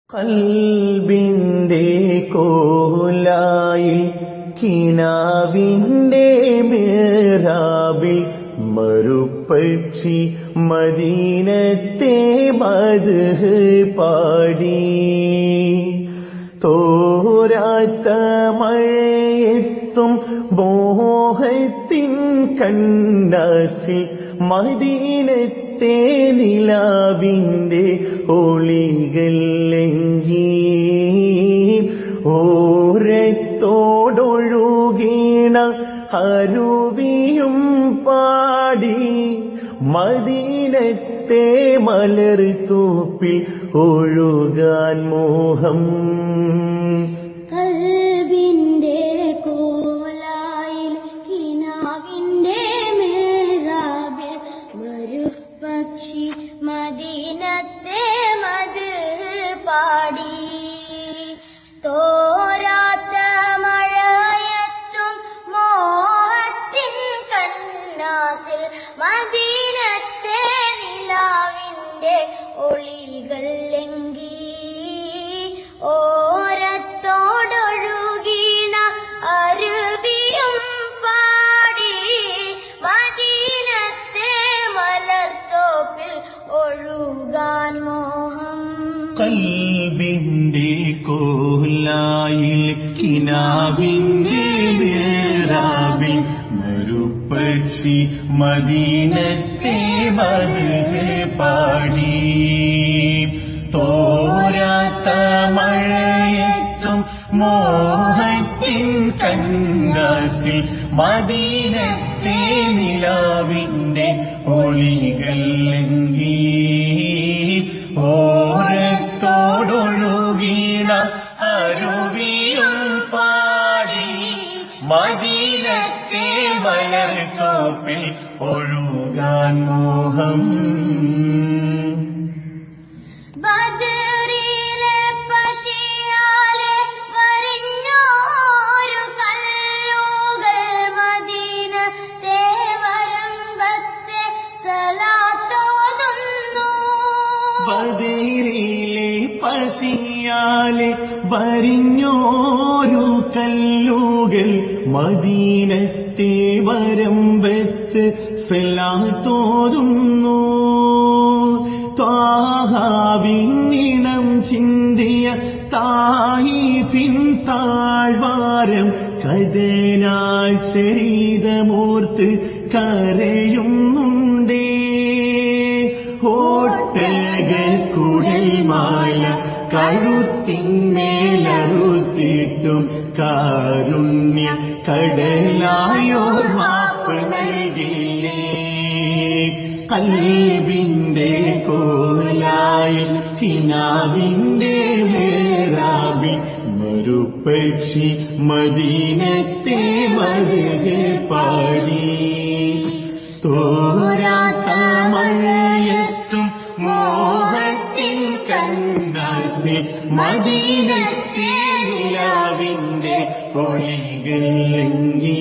കൽബിന്റെ കോലായിൽ കിനാവിന്റെ മിഹ്റാബിൽ മറുപക്ഷി മദീനത്തെ മദ്ഹ് പാടി. തോരാത്ത മഴയെത്തും മോഹത്തിൻ കണ്ണാസിൽ മദീനത്തെ നിലാവിന്റെ ഒളികൾ ലംഘി. ഓരത്തോടൊഴുകീണ അരുവിയും പാടി മദീനത്തെ മലർത്തോപ്പിൽ ഒഴുകാൻ മോഹം. കൽബിന്റെ കോലായിൽ കിനാവിന്റെ മിഹ്റാബിൽ മറുപക്ഷി മദീനത്തെ മദ്ഹ് പാടി. തോരാത്ത മഴയത്തും മോഹത്തിൻ കന്നാസിൽ മദീനത്തെ നിലാവിന്റെ ഒളികൾ ലംഘി. ഓരത്തോടൊഴുകീണ അരുവിയും പാടി മദീനത്തെ മലർത്തോപ്പിൽ ഒഴുകാൻ മോഹം. കൽബിന്റെ കോലായിൽ കിനാവിന്റെ മിഹ്റാബിൽ മറുപക്ഷി മദീനത്തെ മദ്ഹ് പാടി. തോരാത്ത മഴയത്തും മോഹത്തിൻ കന്നാസിൽ മദീനത്തെ നിലാവിന്റെ ഒളികൾ ലംഘി. ഓരത്തോടൊഴുകീണ അരുവിയും പാടി മദീനത്തെ മലർത്തോപ്പിൽ ഒഴുകാൻ മോഹം. ബദറിലെ പശിയാലെ വരിഞ്ഞോരു കല്ലുകൾ മദീനത്തെ വരമ്പത്തെ സലാത്തോതുന്നു. ബദറിലെ പശിയാലെ വരിഞ്ഞോരു കല്ലുകൾ മദീനത്തെ വരമ്പത്ത് സലാത്തോതുന്നു. ത്വാഹാവിന്നിണം ചിന്തിയ തായിഫിൻ താഴ്വാരം കഥനാൽ ചരിതമോർത്ത് കരയുന്നുണ്ടേ. ഒട്ടകക്കുഴൽമാല കഴുത്തിന്മേലറുത്തിട്ടും കാരുണ്യ കടലായോർ മാപ്പ് നൽകിയില്ലേ. കൽബിന്റെ കോലായിൽ കിനാവിന്റെ മിഹ്റാബിൽ മറുപക്ഷി മദീനത്തെ മദ്ഹ് പാടി. തോരാത്ത മഴയത്തും മോഹത്തിൻ കന്നാസിൽ മദീനത്തെ നിലാവിന്റെ ഒളികൾ ലംഘി.